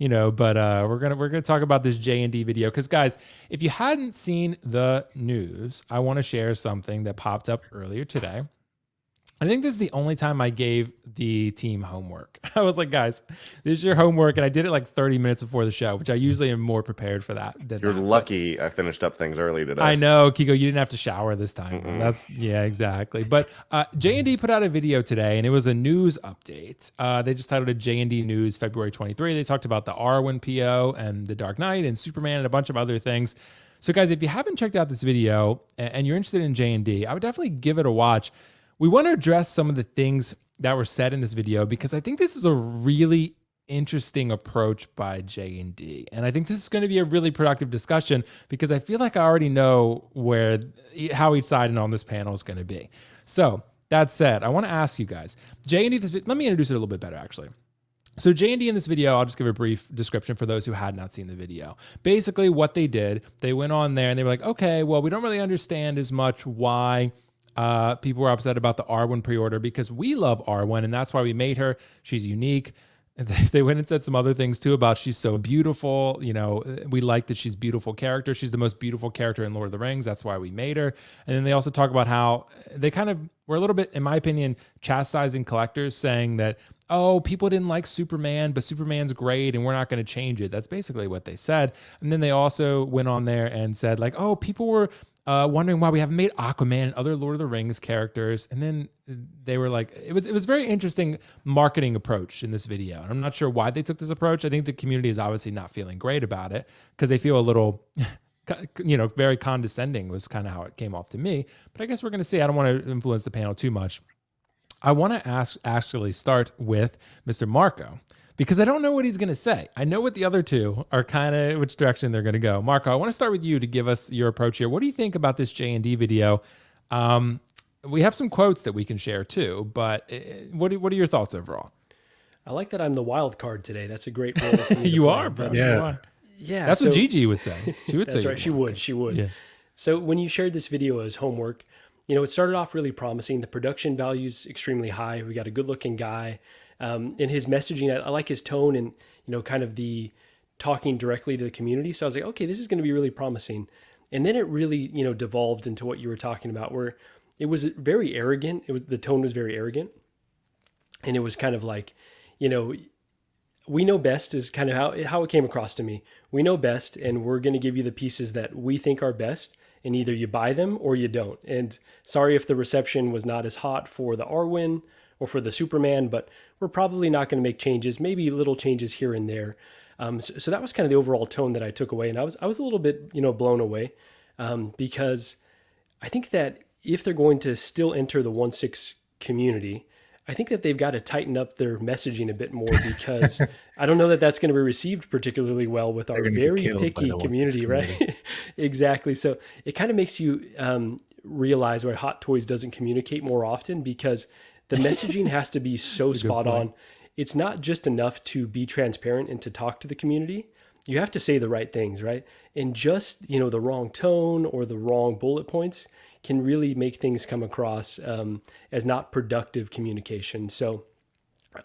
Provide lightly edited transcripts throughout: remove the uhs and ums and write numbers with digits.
but we're gonna talk about this JND video because, guys, if you hadn't seen the news, I want to share something that popped up earlier today. I think this is the only time I gave the team homework. I was like, guys, this is your homework. And I did it like 30 minutes before the show, which I usually am more prepared for that. You're lucky I finished up things early today. I know, Kiko, you didn't have to shower this time. Yeah, exactly. But JND put out a video today, and it was a news update. They just titled it JND News February 23. They talked about the Arwen PO and the Dark Knight and Superman and a bunch of other things. So, guys, if you haven't checked out this video and you're interested in JND, I would definitely give it a watch. We want to address some of the things that were said in this video because I think this is a really interesting approach by JND. And I think this is going to be a really productive discussion because I feel like I already know how each side on this panel is going to be. So that said, I want to ask you guys, JND, let me introduce it a little bit better, actually. So JND in this video, I'll just give a brief description for those who had not seen the video. Basically what they did, they went on there and they were like, okay, well, we don't really understand as much why people were upset about the Arwen pre-order because we love Arwen and that's why we made her. She's unique. And they went and said some other things too about she's so beautiful. We like that she's a beautiful character. She's the most beautiful character in Lord of the Rings. That's why we made her. And then they also talk about how they kind of were a little bit, in my opinion, chastising collectors, saying that, oh, people didn't like Superman, but Superman's great and we're not going to change it. That's basically what they said. And then they also went on there and said like, oh, people were wondering why we haven't made Aquaman and other Lord of the Rings characters. And then they were like, it was very interesting marketing approach in this video. And I'm not sure why they took this approach. I think the community is obviously not feeling great about it because they feel a little, very condescending was kind of how it came off to me. But I guess we're going to see. I don't want to influence the panel too much. I want to actually start with Mr. Marco, because I don't know what he's going to say. I know what the other two are kind of, which direction they're going to go. Marco, I want to start with you to give us your approach here. What do you think about this JND video? We have some quotes that we can share too, but what are your thoughts overall? I like that I'm the wild card today. That's a great role for me. You are, bro. Yeah. You are. Yeah. That's what Gigi would say. She would say. That's right. She would. Yeah. So when you shared this video as homework, it started off really promising. The production value's extremely high. We got a good looking guy. In his messaging, I like his tone and, kind of the talking directly to the community. So I was like, okay, this is going to be really promising. And then it really, devolved into what you were talking about, where it was very arrogant. The tone was very arrogant. And it was kind of like, we know best is kind of how it came across to me. We know best, and we're going to give you the pieces that we think are best. And either you buy them or you don't. And sorry if the reception was not as hot for the Arwen or for the Superman, but we're probably not going to make changes, maybe little changes here and there. So that was kind of the overall tone that I took away. And I was a little bit, blown away because I think that if they're going to still enter the 1/6 community, I think that they've got to tighten up their messaging a bit more because I don't know that that's going to be received particularly well with our very picky community, right? Exactly. So it kind of makes you realize why Hot Toys doesn't communicate more often because the messaging has to be so spot on. It's not just enough to be transparent and to talk to the community. You have to say the right things, right? And just, the wrong tone or the wrong bullet points can really make things come across as not productive communication. So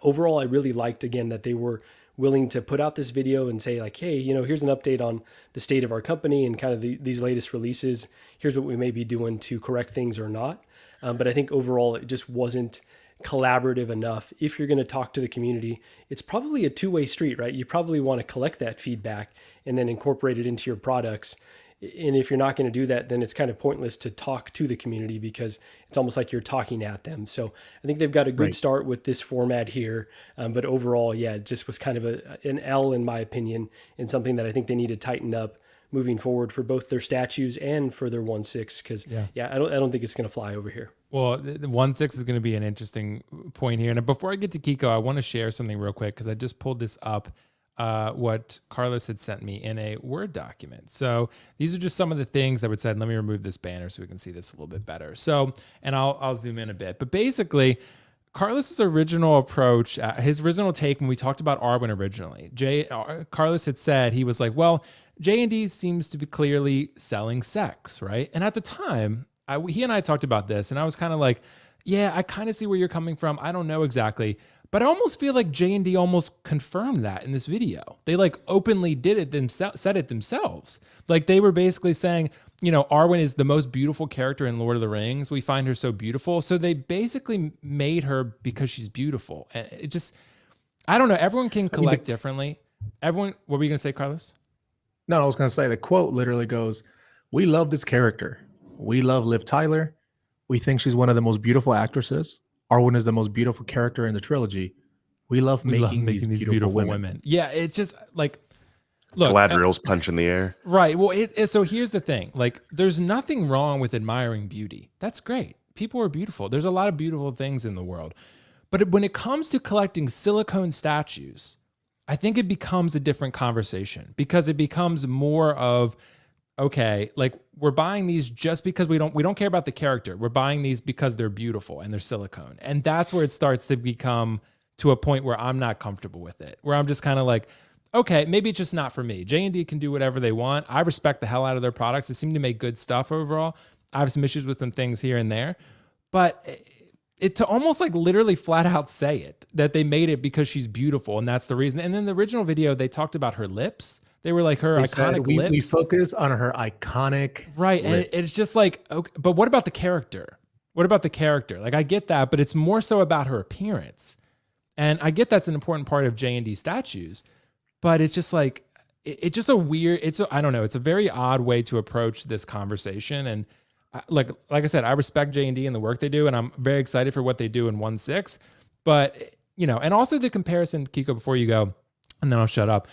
overall, I really liked, again, that they were willing to put out this video and say like, hey, here's an update on the state of our company and kind of these latest releases. Here's what we may be doing to correct things or not. But I think overall, it just wasn't collaborative enough. If you're going to talk to the community, it's probably a two-way street, right? You probably want to collect that feedback and then incorporate it into your products. And if you're not going to do that, then it's kind of pointless to talk to the community because it's almost like you're talking at them. So I think they've got a good start with this format here. But overall, it just was kind of an L in my opinion, and something that I think they need to tighten up moving forward for both their statues and for their 1/6. Because I don't think it's going to fly over here. Well, the 1/6 is going to be an interesting point here. And before I get to Kiko, I want to share something real quick because I just pulled this up. What Carlos had sent me in a Word document. So these are just some of the things that were said. Let me remove this banner so we can see this a little bit better. So, and I'll zoom in a bit. But basically, Carlos's original approach, his original take when we talked about Arwen originally, Carlos had said, he was like, well, JND seems to be clearly selling sex, right? And at the time, he and I talked about this, and I was kind of like, yeah, I kind of see where you're coming from. I don't know exactly. But I almost feel like JND almost confirmed that in this video. They like openly did it themselves, said it themselves. Like they were basically saying, you know, Arwen is the most beautiful character in Lord of the Rings. We find her so beautiful. So they basically made her because she's beautiful. And it just, I don't know. Everyone can collect differently. Everyone, what were you going to say, Carlos? No, I was going to say the quote literally goes, "We love this character. We love Liv Tyler. We think she's one of the most beautiful actresses. Arwen is the most beautiful character in the trilogy. We love making these beautiful women." Yeah, it's just like, look, Galadriel's punch in the air. right. Well, so here's the thing. Like, there's nothing wrong with admiring beauty. That's great. People are beautiful. There's a lot of beautiful things in the world. But when it comes to collecting silicone statues, I think it becomes a different conversation because it becomes more of, okay, like we're buying these just because we don't care about the character. We're buying these because they're beautiful and they're silicone. And that's where it starts to become to a point where I'm not comfortable with it, where I'm just kind of like, okay, maybe it's just not for me. J&D can do whatever they want. I respect the hell out of their products. They seem to make good stuff overall. I have some issues with some things here and there, but it to almost like literally flat out say it, that they made it because she's beautiful and that's the reason. And then the original video, they talked about her lips. They were like her iconic lips. We focus on her iconic right. lips. And it's just like, okay, but what about the character? What about the character? Like I get that, but it's more so about her appearance. And I get that's an important part of J&D statues, but it's just like, it's just a weird, I don't know. It's a very odd way to approach this conversation. And like I said, I respect J&D and the work they do, and I'm very excited for what they do in 1/6. But, you know, and also the comparison, Kiko, before you go, and then I'll shut up.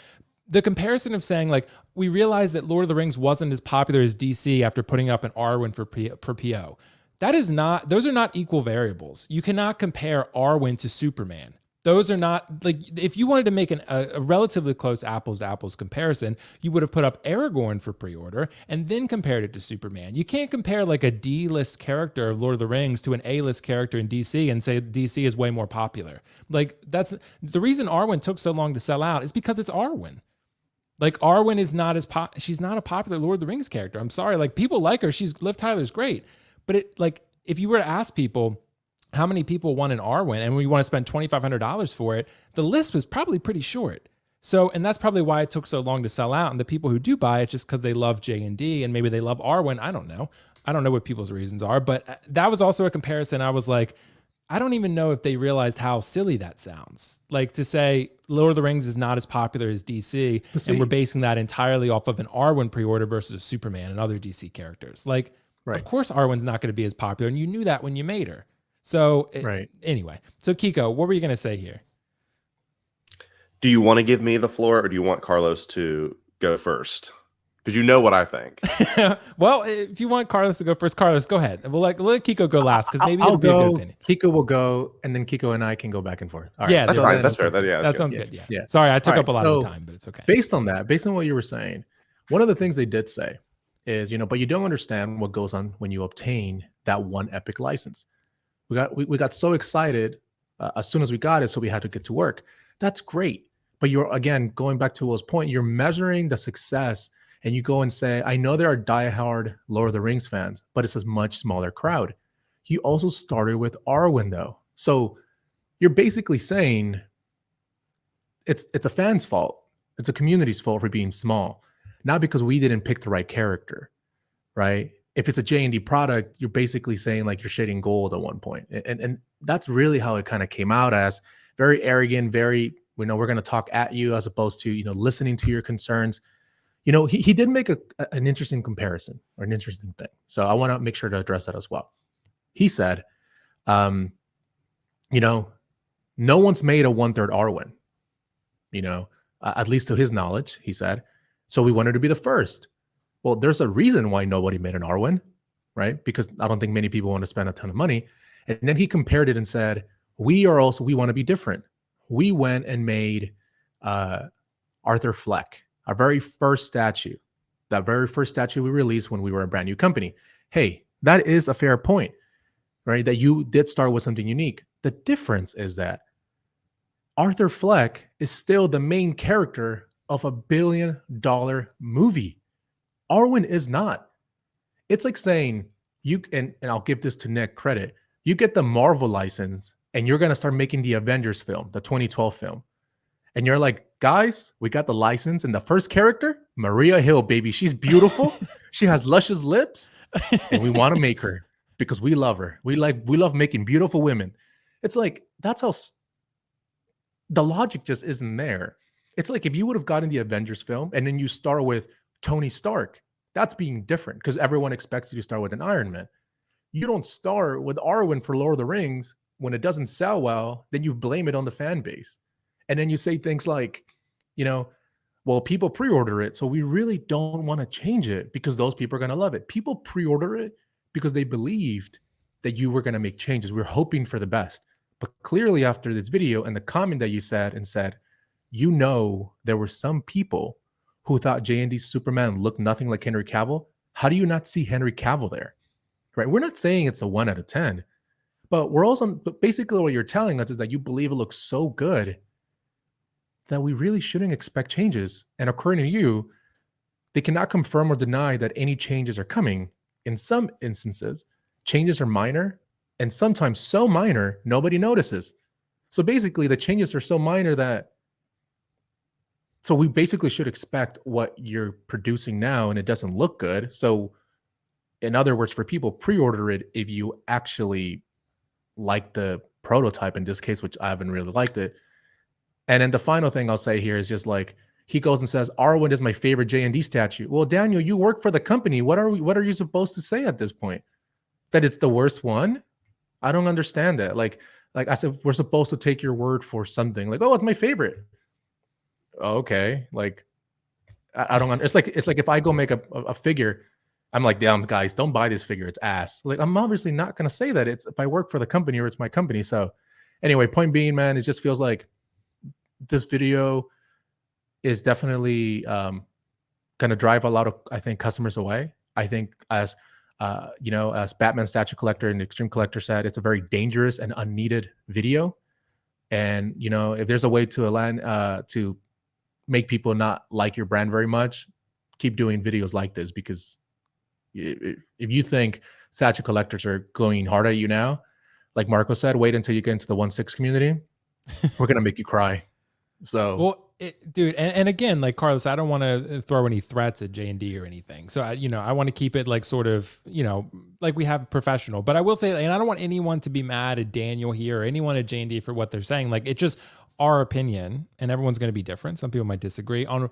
The comparison of saying, like, we realized that Lord of the Rings wasn't as popular as DC after putting up an Arwen for PO. That is not, those are not equal variables. You cannot compare Arwen to Superman. Those are not, like, if you wanted to make a relatively close apples to apples comparison, you would have put up Aragorn for pre-order and then compared it to Superman. You can't compare like a D-list character of Lord of the Rings to an A-list character in DC and say DC is way more popular. Like, that's the reason Arwen took so long to sell out is because it's Arwen. Like, Arwen is not as she's not a popular Lord of the Rings character. I'm sorry. Like, people like her. Liv Tyler's great. But it, like, if you were to ask people how many people want an Arwen and we want to spend $2,500 for it, the list was probably pretty short. So, and that's probably why it took so long to sell out. And the people who do buy it just because they love J&D and maybe they love Arwen. I don't know. I don't know what people's reasons are, but that was also a comparison. I was like, I don't even know if they realized how silly that sounds. Like to say Lord of the Rings is not as popular as DC, and we're basing that entirely off of an Arwen pre-order versus a Superman and other DC characters. Like, Of course Arwen's not going to be as popular, and you knew that when you made her. So anyway, so Kiko, what were you going to say here? Do you want to give me the floor or do you want Carlos to go first? Because you know what I think. Well, if you want Carlos to go first, Carlos, go ahead. We'll let Kiko go last because maybe it'll be a good opinion. Kiko will go, and then Kiko and I can go back and forth. All right. Yeah, that's fine. That's fair. That sounds good. Yeah. Sorry, I took up a lot of time, but it's okay. Based on what you were saying, one of the things they did say is, but you don't understand what goes on when you obtain that one Epic license. We got so excited as soon as we got it, so we had to get to work. That's great. But you're, again, going back to Will's point, you're measuring the success and you go and say, I know there are diehard Lord of the Rings fans, but it's a much smaller crowd. You also started with Arwen, though. So you're basically saying it's a fan's fault. It's a community's fault for being small, not because we didn't pick the right character, right? If it's a J&D product, you're basically saying like you're shading gold at one point. And that's really how it kind of came out, as very arrogant, very, we're going to talk at you, as opposed to, listening to your concerns. He did make an interesting comparison, or an interesting thing. So I want to make sure to address that as well. He said, no one's made a 1/3 Arwen, at least to his knowledge, he said. So we wanted to be the first. Well, there's a reason why nobody made an Arwen, right? Because I don't think many people want to spend a ton of money. And then he compared it and said, we want to be different. We went and made Arthur Fleck, our very first statue, that very first statue we released when we were a brand new company. Hey, that is a fair point, right? That you did start with something unique. The difference is that Arthur Fleck is still the main character of a $1 billion movie. Arwen is not. It's like saying and I'll give this to Nick credit. You get the Marvel license and you're gonna start making the Avengers film, the 2012 film, and you're like, guys, we got the license, and the first character, Maria Hill, baby, she's beautiful, she has luscious lips, and we want to make her because we love her. We love making beautiful women. It's like that's how the logic just isn't there. It's like if you would have gotten the Avengers film and then you start with Tony Stark, that's being different because everyone expects you to start with an Iron Man. You don't start with Arwen for Lord of the Rings. When it doesn't sell well, then you blame it on the fan base. And then you say things like, well, people pre-order it, so we really don't want to change it because those people are going to love it. People pre-order it because they believed that you were going to make changes. We're hoping for the best. But clearly after this video and the comment that you said, there were some people who thought JND's Superman looked nothing like Henry Cavill. How do you not see Henry Cavill there? Right? We're not saying it's a 1 out of 10, but basically what you're telling us is that you believe it looks so good that we really shouldn't expect changes. And according to you, they cannot confirm or deny that any changes are coming. In some instances, changes are minor, and sometimes so minor, nobody notices. So basically, the changes are so minor so we basically should expect what you're producing now, and it doesn't look good. So in other words, for people, pre-order it if you actually like the prototype in this case, which I haven't really liked it. And then the final thing I'll say here is just like, he goes and says, Arwen is my favorite JND statue. Well, Daniel, you work for the company. What are you supposed to say at this point? That it's the worst one? I don't understand that. Like I said, we're supposed to take your word for something. Like, oh, it's my favorite. Okay. Like, I don't understand. It's like if I go make a figure, I'm like, damn, guys, don't buy this figure. It's ass. Like, I'm obviously not going to say that. It's if I work for the company or it's my company. So anyway, point being, man, it just feels like this video is definitely going to drive a lot of, I think, customers away. I think as Batman statue collector and extreme collector said, it's a very dangerous and unneeded video. And, if there's a way to make people not like your brand very much, keep doing videos like this, because if you think statue collectors are going hard at you now, like Marco said, wait until you get into the 1/6 community. We're going to make you cry. So, well, dude, and again, like Carlos, I don't want to throw any threats at JND or anything. So I want to keep it like sort of, like we have professional. But I will say, and I don't want anyone to be mad at Daniel here or anyone at JND for what they're saying. Like, it's just our opinion, and everyone's going to be different. Some people might disagree on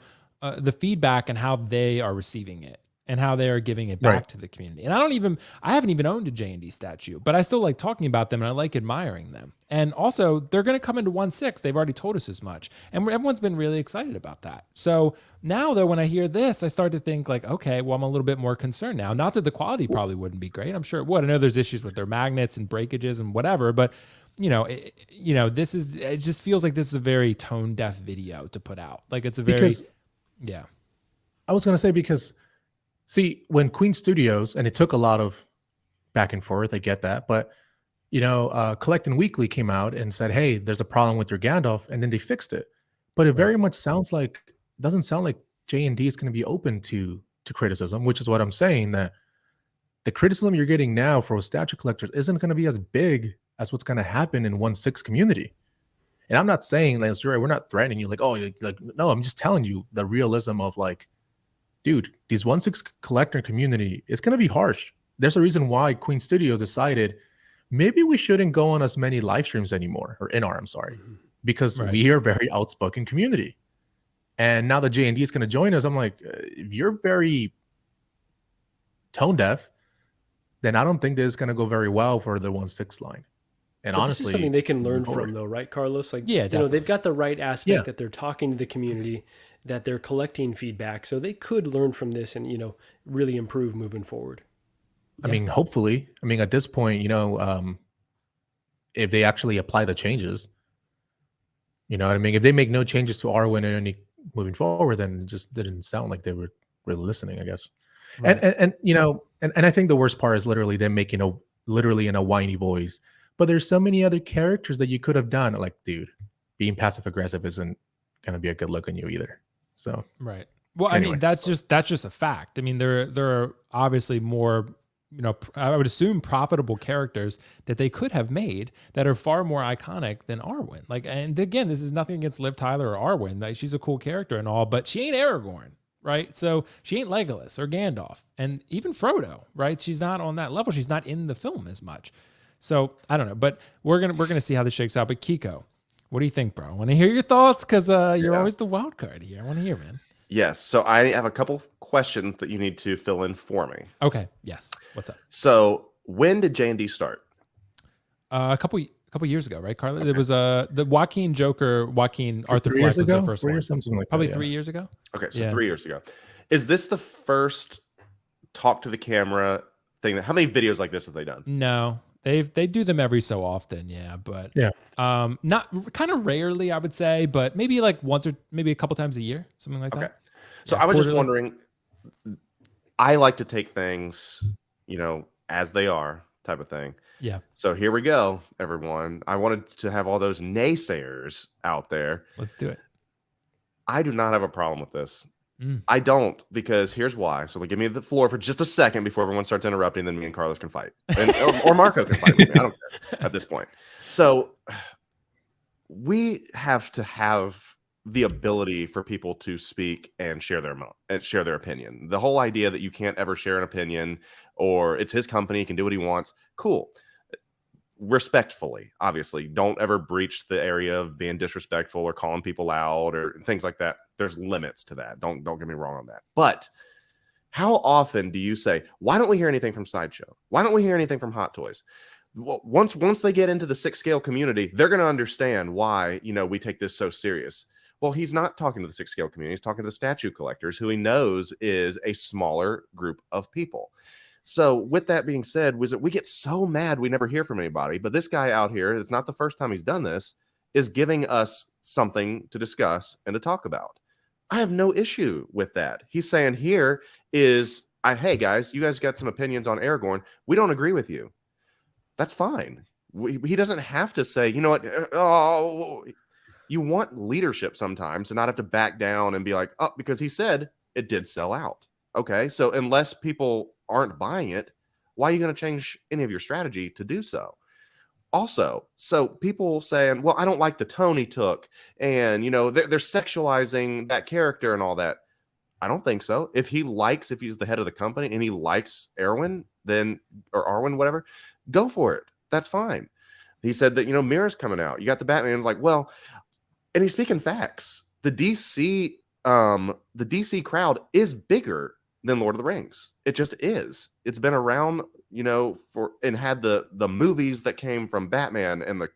the feedback and how they are receiving it and how they are giving it back to the community. And I haven't even owned a JND statue, but I still like talking about them and I like admiring them. And also, they're going to come into 1/6. They've already told us as much. And everyone's been really excited about that. So now, though, when I hear this, I start to think like, okay, well, I'm a little bit more concerned now. Not that the quality probably wouldn't be great. I'm sure it would. I know there's issues with their magnets and breakages and whatever, but it just feels like this is a very tone deaf video to put out. Like it's yeah. I was going to say, because see, when Queen Studios, and it took a lot of back and forth, I get that, but Collecting Weekly came out and said, hey, there's a problem with your Gandalf, and then they fixed it. But it very much doesn't sound like JND is going to be open to criticism, which is what I'm saying, that the criticism you're getting now for statue collectors isn't going to be as big as what's going to happen in 1/6 community. And I'm not saying, Lance, we're not threatening you, no, I'm just telling you the realism of like, dude, these 1/6 collector community, it's going to be harsh. There's a reason why Queen Studios decided maybe we shouldn't go on as many live streams anymore, or I'm sorry, because we are a very outspoken community. And now that JND is going to join us, I'm like, if you're very tone deaf, then I don't think this is going to go very well for the 1/6 line. And but honestly, this is something they can learn from, though, right, Carlos? Like, yeah, they've got the right aspect that they're talking to the community, that they're collecting feedback, so they could learn from this and really improve moving forward. I mean, hopefully. I mean, at this point, if they actually apply the changes, you know what I mean? If they make no changes to Arwen and any moving forward, then it just didn't sound like they were really listening, I guess. Right. And I think the worst part is literally them making literally in a whiny voice. But there's so many other characters that you could have done. Like, dude, being passive aggressive isn't going to be a good look on you either. So right. Well, anyway, I mean, that's just a fact. I mean, there are obviously more I would assume profitable characters that they could have made that are far more iconic than Arwen. Like, and again, this is nothing against Liv Tyler or Arwen. Like, she's a cool character and all, but she ain't Aragorn, right? So she ain't Legolas or Gandalf, and even Frodo, right? She's not on that level. She's not in the film as much. So I don't know, but we're gonna see how this shakes out. But Kiko, what do you think, bro? I want to hear your thoughts because you're always the wild card here. I want to hear, man. Yes. So I have a couple questions that you need to fill in for me. Okay. Yes. What's up? So when did JND start? A couple years ago, right, Carla? Okay. It was the Joaquin Arthur Fleck was the first one. Like probably that, 3 years ago. Okay, so 3 years ago. Is this the first talk to the camera thing? How many videos like this have they done? No. They do them every so often, but not kind of rarely, I would say, but maybe like once or maybe a couple times a year, something like that. So I was just wondering, I like to take things, as they are type of thing. Yeah. So here we go, everyone. I wanted to have all those naysayers out there. Let's do it. I do not have a problem with this. I don't, because here's why. So give me the floor for just a second before everyone starts interrupting, then me and Carlos can fight. Or Marco can fight with me. I don't care at this point. So we have to have the ability for people to speak and share their opinion. The whole idea that you can't ever share an opinion, or it's his company, he can do what he wants. Cool. Respectfully, obviously, don't ever breach the area of being disrespectful or calling people out or things like that. There's limits to that. Don't get me wrong on that. But how often do you say, why don't we hear anything from Sideshow? Why don't we hear anything from Hot Toys? Well, once they get into the 6-scale community, they're going to understand why, we take this so serious. Well, he's not talking to the 6-scale community. He's talking to the statue collectors, who he knows is a smaller group of people. So with that being said, we get so mad we never hear from anybody. But this guy out here, it's not the first time he's done this, is giving us something to discuss and to talk about. I have no issue with that. He's saying here is, hey guys, you guys got some opinions on Aragorn. We don't agree with you. That's fine. He doesn't have to say, you know what? Oh, you want leadership sometimes to not have to back down and be like, oh, because he said it did sell out. Okay, so unless people aren't buying it, why are you going to change any of your strategy to do so? Also, so people saying, well, I don't like the tone he took, and they're sexualizing that character and all that. I don't think so. If he's the head of the company and he likes Arwen, or Arwen, whatever, go for it. That's fine. He said that Mira's coming out. You got the Batman, like, well, and he's speaking facts. The DC crowd is bigger than Lord of the Rings. It just is. It's been around, and had the movies that came from Batman and the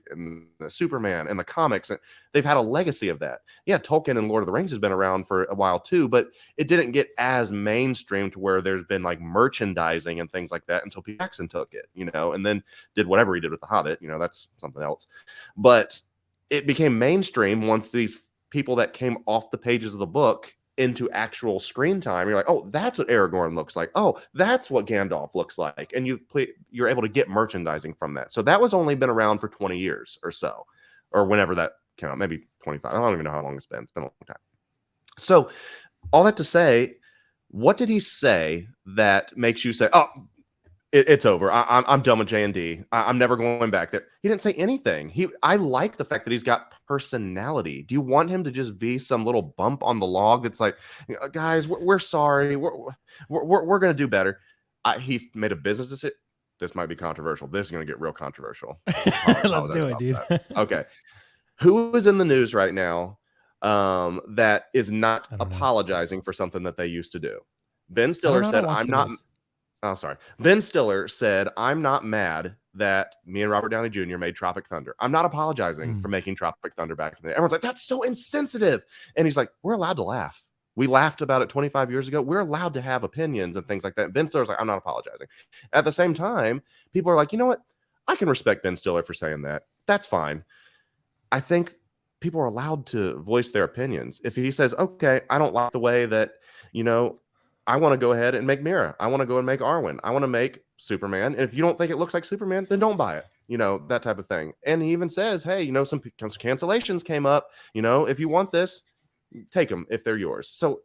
Superman and the comics. And they've had a legacy of that. Yeah, Tolkien and Lord of the Rings has been around for a while too, but it didn't get as mainstream to where there's been like merchandising and things like that until Peter Jackson took it, and then did whatever he did with The Hobbit. That's something else. But it became mainstream once these people that came off the pages of the book into actual screen time. You're like, oh, that's what Aragorn looks like. Oh, that's what Gandalf looks like. And you're able to get merchandising from that. So that was only been around for 20 years or so, or whenever that came out, maybe 25. I don't even know how long it's been. It's been a long time. So all that to say, what did he say that makes you say, oh, it's over. I'm done with JND. I'm never going back there. He didn't say anything. I like the fact that he's got personality. Do you want him to just be some little bump on the log that's like, guys, we're sorry. We're going to do better. He's made a business decision. This might be controversial. This is going to get real controversial. Let's do it, dude. Okay. Who is in the news right now that is not apologizing for something that they used to do? Ben Stiller said, I'm not... Oh, sorry. Ben Stiller said, I'm not mad that me and Robert Downey Jr. made Tropic Thunder. I'm not apologizing for making Tropic Thunder back in the day. Everyone's like, that's so insensitive. And he's like, we're allowed to laugh. We laughed about it 25 years ago. We're allowed to have opinions and things like that. And Ben Stiller's like, I'm not apologizing. At the same time, people are like, you know what? I can respect Ben Stiller for saying that. That's fine. I think people are allowed to voice their opinions. If he says, okay, I don't like the way that, I want to go ahead and make Mira. I want to go and make Arwen. I want to make Superman. And if you don't think it looks like Superman, then don't buy it. That type of thing. And he even says, hey, some cancellations came up. If you want this, take them if they're yours. So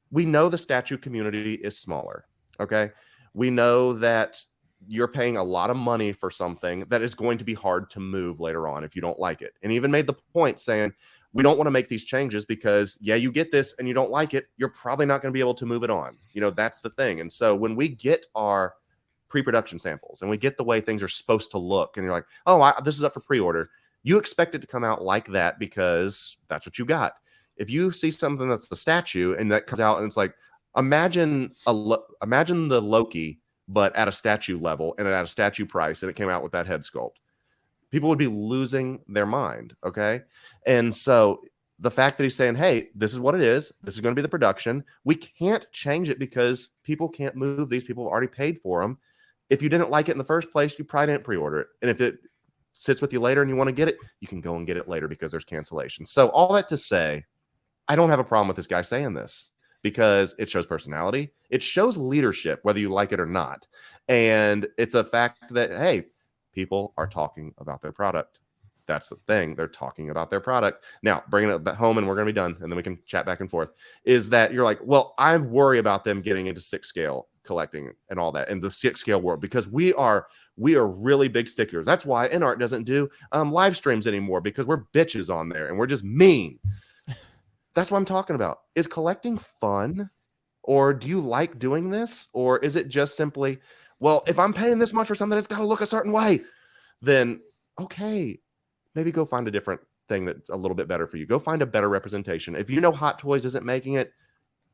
we know the statue community is smaller. Okay. We know that you're paying a lot of money for something that is going to be hard to move later on if you don't like it. And he even made the point saying, we don't want to make these changes because, yeah, you get this and you don't like it, you're probably not going to be able to move it on. You know, that's the thing. And so when we get our pre-production samples and we get the way things are supposed to look, and you're like, oh, this is up for pre-order, you expect it to come out like that because that's what you got. If you see something that's the statue and that comes out and it's like, imagine the Loki, but at a statue level and at a statue price, and it came out with that head sculpt, people would be losing their mind. Okay. And so the fact that he's saying, hey, this is what it is, this is going to be the production, we can't change it because people can't move these. People have already paid for them. If you didn't like it in the first place, you probably didn't pre-order it. And if it sits with you later and you want to get it, you can go and get it later because there's cancellation. So all that to say, I don't have a problem with this guy saying this because it shows personality. It shows leadership, whether you like it or not. And it's a fact that, hey, people are talking about their product. That's the thing. They're talking about their product. Now, bringing it back home and we're going to be done and then we can chat back and forth, is that you're like, well, I worry about them getting into 6 scale collecting and all that in the 6 scale world because we are really big sticklers. That's why InArt doesn't do live streams anymore because we're bitches on there and we're just mean. That's what I'm talking about. Is collecting fun, or do you like doing this, or is it just simply, well, if I'm paying this much for something, it's got to look a certain way, then okay, maybe go find a different thing that's a little bit better for you. Go find a better representation. If you know Hot Toys isn't making it,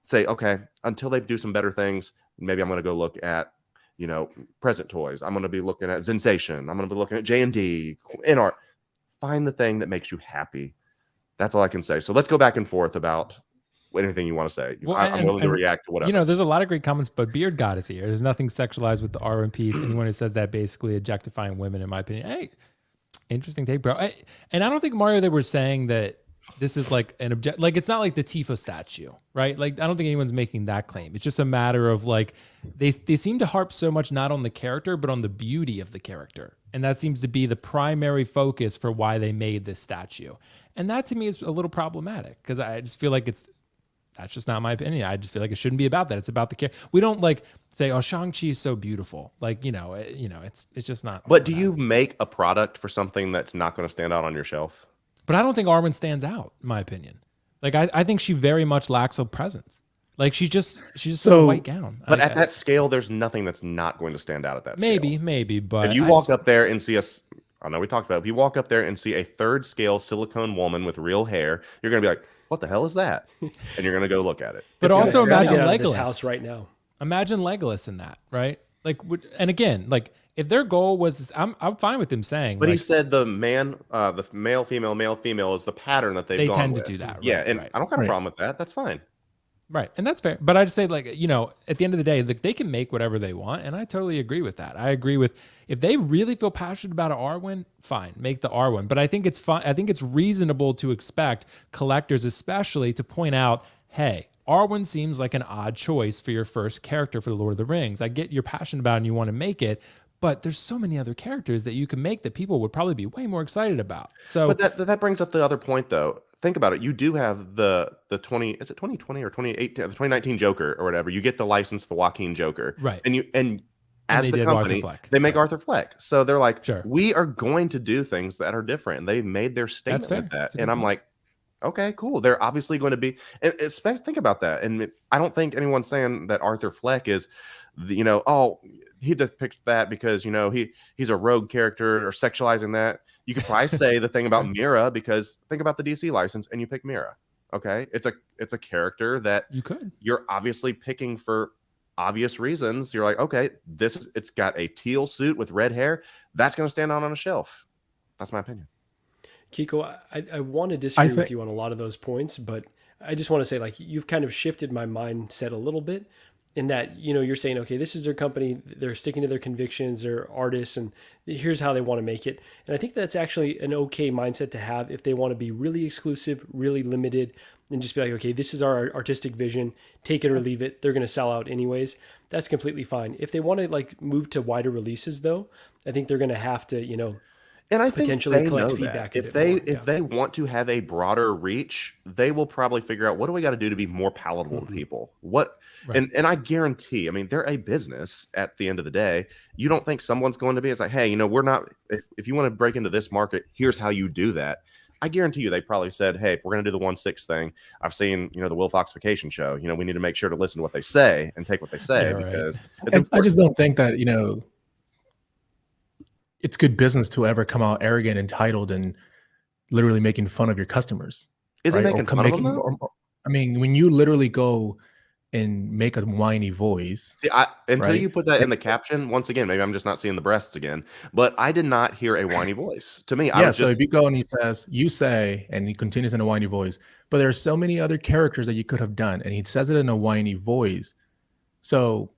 say, okay, until they do some better things, maybe I'm going to go look at, you know, Present Toys. I'm going to be looking at Zensation. I'm going to be looking at JND, InArt. Find the thing that makes you happy. That's all I can say. So let's go back and forth about anything you want to say. Well, I'm willing to react to whatever. You know, there's a lot of great comments, but Beard God is here. There's nothing sexualized with the Arwen piece. Anyone who says that basically objectifying women, in my opinion. Hey, interesting take, bro. And I don't think, Mario, they were saying that this is like an object, like it's not like the Tifa statue, right? Like I don't think anyone's making that claim. It's just a matter of like they seem to harp so much not on the character, but on the beauty of the character. And that seems to be the primary focus for why they made this statue. And that to me is a little problematic because I just feel like that's just not my opinion. I just feel like it shouldn't be about that. It's about the character. We don't like say, oh, Shang-Chi is so beautiful. Like, it's just not. But do you make a product for something that's not going to stand out on your shelf? But I don't think Arwen stands out, in my opinion. Like, I think she very much lacks a presence. Like, she's just so, a white gown. But at that scale, there's nothing that's not going to stand out at that scale. Maybe. But if you walk up there and see I know we talked about it. If you walk up there and see a 3rd scale silicone woman with real hair, you're going to be like, what the hell is that? And you're going to go look at it. But also imagine Legolas. House right now. Imagine Legolas in that, right? Like, and again, like if their goal was, I'm fine with them saying. But like, he said the male, female is the pattern that they tend to do that. Right, yeah, and right. I don't have a problem with that. That's fine. Right. And that's fair. But I just say, like, at the end of the day, they can make whatever they want. And I totally agree with that. I agree with if they really feel passionate about an Arwen, fine, make the Arwen. But I think it's fun. I think it's reasonable to expect collectors, especially, to point out, hey, Arwen seems like an odd choice for your first character for the Lord of the Rings. I get you're passionate about it and you want to make it, but there's so many other characters that you can make that people would probably be way more excited about. So, but that brings up the other point, though. Think about it. You do have the 2020 or 2018, the 2019 Joker or whatever. You get the license for Joaquin Joker, right? And as the company, they make Arthur Fleck. So they're like, sure, we are going to do things that are different. And they made their statement with that. And I'm like, okay, cool. They're obviously going to be, and think about that. And I don't think anyone's saying that Arthur Fleck is, he just picked that because, he's a rogue character or sexualizing that. You could probably say the thing about Mira because think about the DC license and you pick Mira. Okay. It's a character that you're obviously picking for obvious reasons. You're like, okay, it's got a teal suit with red hair. That's going to stand out on a shelf. That's my opinion. Kiko, I want to disagree with you on a lot of those points, but I just want to say, like, you've kind of shifted my mindset a little bit in that, you're saying, okay, this is their company. They're sticking to their convictions. They're artists, and here's how they want to make it. And I think that's actually an okay mindset to have if they want to be really exclusive, really limited, and just be like, okay, this is our artistic vision. Take it or leave it. They're going to sell out anyways. That's completely fine. If they want to like move to wider releases, though, I think they're going to have to, And I think potentially they collect know feedback that. a If bit more. if they want to have a broader reach, they will probably figure out what do we got to do to be more palatable to people. What Right. and I guarantee, I mean, they're a business at the end of the day. You don't think someone's going to be, it's like, hey, we're not, if you want to break into this market, here's how you do that. I guarantee you they probably said, hey, if we're going to do the 1/6 thing, I've seen, the WillFoxification show, we need to make sure to listen to what they say and take what they say Yeah, right. because it's I just don't think that, it's good business to ever come out arrogant, entitled, and literally making fun of your customers. Is he right? making fun of them though? I mean, when you literally go and make a whiny voice. See, until right? you put that in the caption, once again, maybe I'm just not seeing the breasts again, but I did not hear a whiny voice. To me, I Yeah, was so just if you go and he says, you say, and he continues in a whiny voice, but there are so many other characters that you could have done, and he says it in a whiny voice. So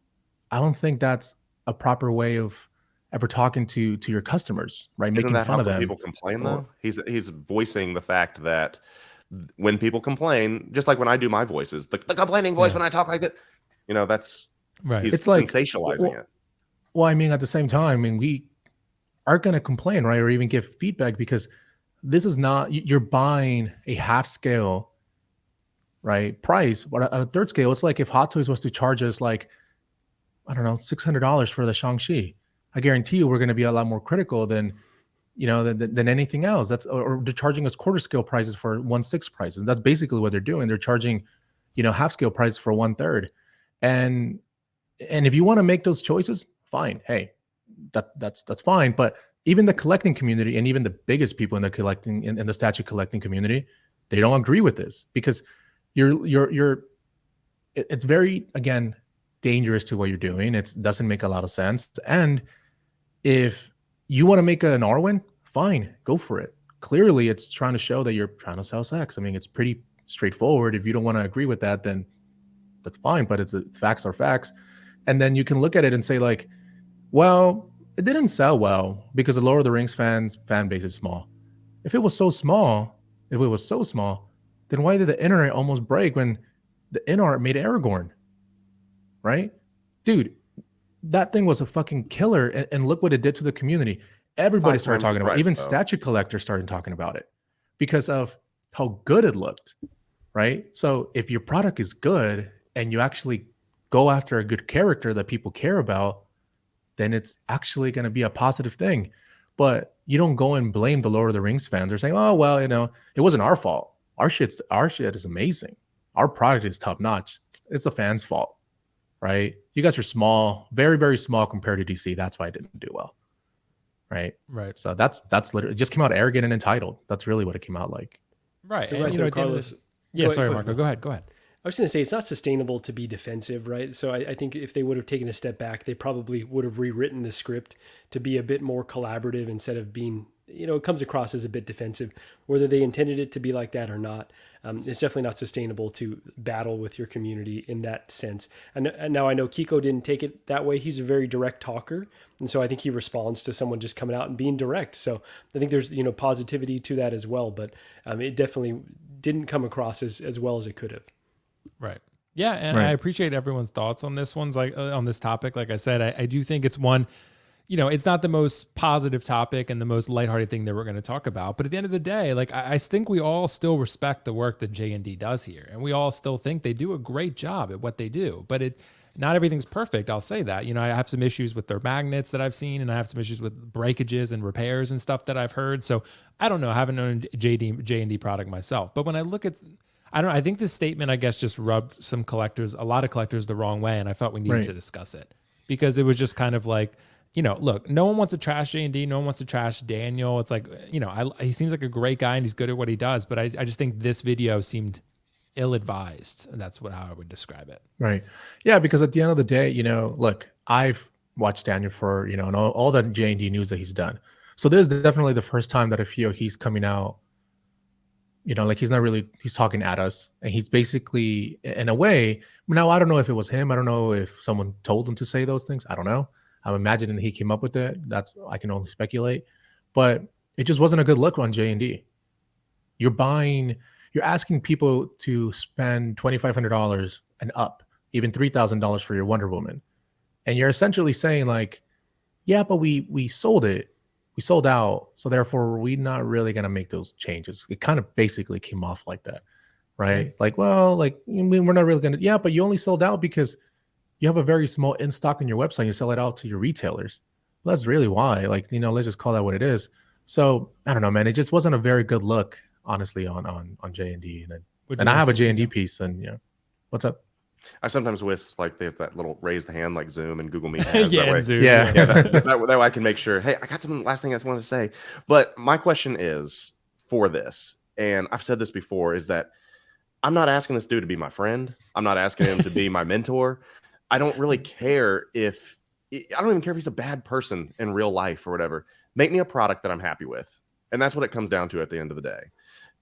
I don't think that's a proper way of ever talking to your customers, right? isn't Making that fun how of them. people complain Or- though? He's voicing the fact that when people complain, just like when I do my voices, the complaining voice Yeah. when I talk like that, that's Right. he's It's like- sensationalizing it. Well, I mean, at the same time, we aren't going to complain, right? Or even give feedback, because this is not, you're buying a half scale, right, price. But at a third scale, it's like if Hot Toys was to charge us like, I don't know, $600 for the Shang-Chi. I guarantee you we're going to be a lot more critical than anything else. Or they're charging us quarter scale prices for 1/6 prices. That's basically what they're doing. They're charging, half scale prices for 1/3. And if you want to make those choices, fine. Hey, that's fine. But even the collecting community, and even the biggest people in the collecting in the statue collecting community, they don't agree with this, because it's very, again, dangerous to what you're doing. It doesn't make a lot of sense. And if you want to make an Arwen, fine, go for it. Clearly, it's trying to show that you're trying to sell sex. I mean, it's pretty straightforward. If you don't want to agree with that, then that's fine. But it's facts are facts. And then you can look at it and say, like, well, it didn't sell well because the Lord of the Rings fan base is small. If it was so small, then why did the internet almost break when the InArt made Aragorn? Right? Dude, that thing was a fucking killer, and look what it did to the community. Everybody 5 started times the talking about it. price, Even though. statue collectors started talking about it because of how good it looked, right? So if your product is good and you actually go after a good character that people care about, then it's actually going to be a positive thing. But you don't go and blame the Lord of the Rings fans. They're saying, oh, well, it wasn't our fault. Our shit is amazing. Our product is top notch. It's the fans' fault, right? You guys are small, very, very small compared to DC. That's why it didn't do well, right? Right. So that's literally, it just came out arrogant and entitled. That's really what it came out like. Right. You're And, right there, at the end of Carlos. this- yeah, Go sorry, ahead, Marco. Go ahead. I was going to say, it's not sustainable to be defensive, right? So I think if they would have taken a step back, they probably would have rewritten the script to be a bit more collaborative instead of being, it comes across as a bit defensive. Whether they intended it to be like that or not, it's definitely not sustainable to battle with your community in that sense. And now I know Kiko didn't take it that way. He's a very direct talker. And so I think he responds to someone just coming out and being direct. So I think there's, positivity to that as well. But it definitely didn't come across as well as it could have. Right. Yeah, and Right. I appreciate everyone's thoughts on this one's on this topic. Like I said, I do think it's one, it's not the most positive topic and the most lighthearted thing that we're going to talk about. But at the end of the day, like I think we all still respect the work that JND does here, and we all still think they do a great job at what they do. But not everything's perfect. I'll say that. I have some issues with their magnets that I've seen, and I have some issues with breakages and repairs and stuff that I've heard. So I don't know. I haven't owned a JND product myself, but when I look at I think this statement, I guess, just rubbed a lot of collectors the wrong way. And I felt we needed to discuss it because it was just kind of like, look, no one wants to trash JND. No one wants to trash Daniel. It's like, he seems like a great guy and he's good at what he does. But I just think this video seemed ill-advised. And that's how I would describe it. Right. Yeah. Because at the end of the day, look, I've watched Daniel for, and all the JND news that he's done. So this is definitely the first time that I feel he's coming out, like he's talking at us, and he's basically, in a way, now I don't know if it was him. I don't know if someone told him to say those things. I don't know. I'm imagining he came up with it. I can only speculate, but it just wasn't a good look on JND. You're asking people to spend $2,500 and up, even $3,000 for your Wonder Woman. And you're essentially saying like, yeah, but we sold it. we sold out, so therefore we're not really gonna make those changes. It kind of basically came off like that, right? Like, well, like we're not really gonna. Yeah, but you only sold out because you have a very small in stock on your website. You sell it out to your retailers. Well, that's really why. Like, let's just call that what it is. So I don't know, man. It just wasn't a very good look, honestly, on JND. And I have a JND piece, and what's up? I sometimes wish like there's that little raise the hand like Zoom and Google Meet has. Yeah, that way. Zoom. Yeah. that way I can make sure. Hey, I got some last thing I just wanted to say. But my question is for this, and I've said this before, is that I'm not asking this dude to be my friend. I'm not asking him to be my mentor. I don't really care I don't even care if he's a bad person in real life or whatever. Make me a product that I'm happy with. And that's what it comes down to at the end of the day.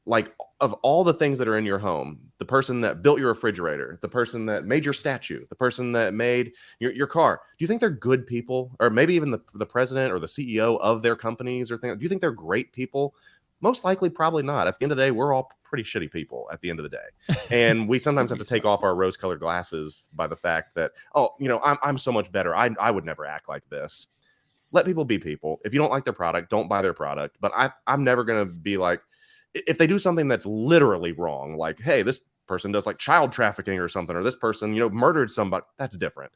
Like, of all the things that are in your home, the person that built your refrigerator, the person that made your statue, the person that made your car, do you think they're good people? Or maybe even the president or the CEO of their companies or things? Do you think they're great people? Most likely, probably not. At the end of the day, we're all pretty shitty people at the end of the day. And we sometimes have to take off our rose-colored glasses by the fact that, I'm so much better. I would never act like this. Let people be people. If you don't like their product, don't buy their product. But I'm never going to be like, if they do something that's literally wrong, like, hey, this person does like child trafficking or something, or this person, murdered somebody, that's different.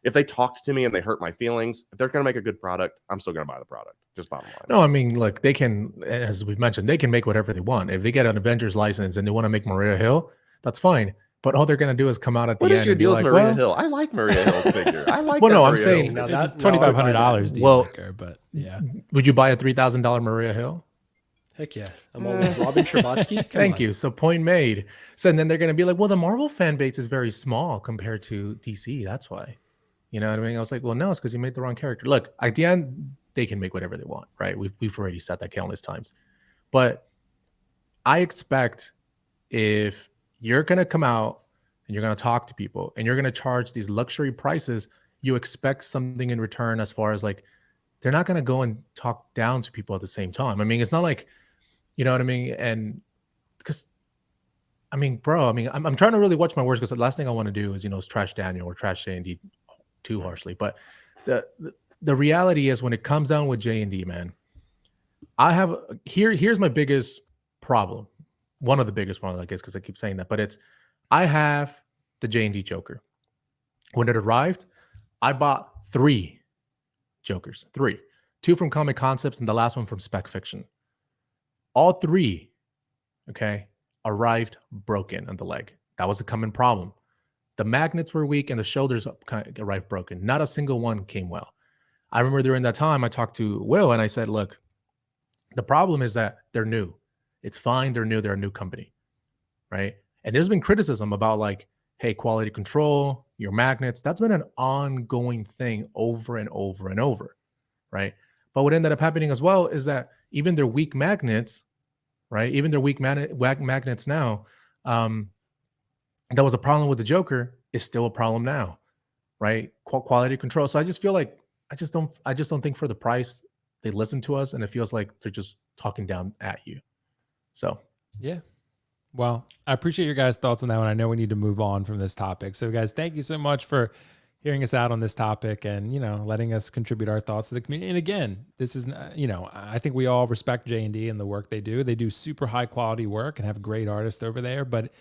If they talked to me and they hurt my feelings, if they're going to make a good product, I'm still going to buy the product. Just bottom line. No, I mean, look, they can, as we've mentioned, they can make whatever they want. If they get an Avengers license and they want to make Maria Hill, that's fine. But all they're going to do is come out at the end. What is your and be deal with like, Maria Hill? I like Maria Hill's figure. I like. Well, that no, I'm Maria saying Hill Now figure. It's $2,500 deal Well, maker, but yeah. Would you buy a $3,000 Maria Hill? Heck yeah. I'm all with Robin Scherbatsky. Come Thank on. you. So point made. So and then they're going to be like, well, the Marvel fan base is very small compared to DC. That's why. You know what I mean? I was like, well, no, it's because you made the wrong character. Look, at the end, they can make whatever they want, right? We've already said that countless times. But I expect if you're going to come out and you're going to talk to people and you're going to charge these luxury prices, you expect something in return as far as like, they're not going to go and talk down to people at the same time. I mean, it's not like, you know what I mean? And because, I mean, bro, I'm trying to really watch my words because the last thing I want to do is, is trash Daniel or trash JND too harshly. But the reality is when it comes down with JND, man, here's my biggest problem. One of the biggest ones, I guess, because I keep saying that, but I have the JND Joker. When it arrived, I bought 3 Jokers, 3, 2 from Comic Concepts and the last one from Spec Fiction. All 3, okay, arrived broken on the leg. That was a common problem. The magnets were weak and the shoulders arrived broken. Not a single one came well. I remember during that time I talked to Will and I said, look, the problem is that they're new. It's fine. They're new. They're a new company, right? And there's been criticism about like, hey, quality control, your magnets. That's been an ongoing thing over and over and over, right? But what ended up happening as well is that even their weak magnets, right? Even their weak magnets now, that was a problem with the Joker, is still a problem now, right? Quality control. So I just feel like I just don't think for the price they listen to us, and it feels like they're just talking down at you. So yeah. Well, I appreciate your guys' thoughts on that one. I know we need to move on from this topic. So guys, thank you so much for hearing us out on this topic and, letting us contribute our thoughts to the community. And again, this is, I think we all respect J&D and the work they do. They do super high quality work and have great artists over there, but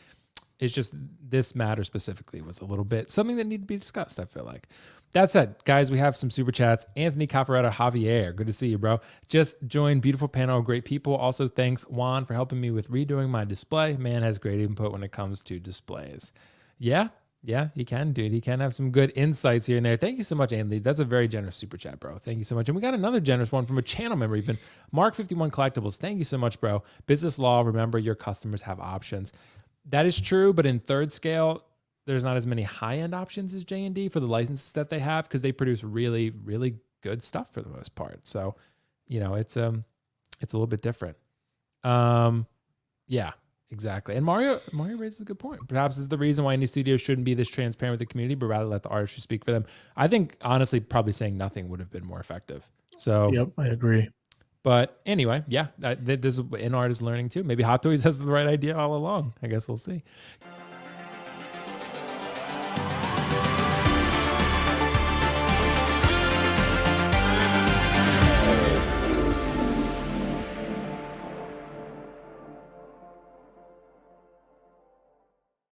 it's just this matter specifically was a little bit something that needed to be discussed, I feel like. That said, guys, we have some super chats. Anthony Cafaretta Javier, good to see you, bro. Just joined. Beautiful panel of great people. Also, thanks, Juan, for helping me with redoing my display. Man has great input when it comes to displays. Yeah, he can, dude. He can have some good insights here and there. Thank you so much, Anthony. That's a very generous super chat, bro. Thank you so much. And we got another generous one from a channel member, even Mark51 Collectibles. Thank you so much, bro. Business law, remember your customers have options. That is true, but in third scale, there's not as many high-end options as J&D for the licenses that they have because they produce really, really good stuff for the most part. So, it's a little bit different. Yeah, exactly. And Mario raises a good point. Perhaps this is the reason why indie studios shouldn't be this transparent with the community, but rather let the artists speak for them. I think, honestly, probably saying nothing would have been more effective. So, yep, I agree. But anyway, yeah, this is in art is learning too. Maybe Hot Toys has the right idea all along. I guess we'll see.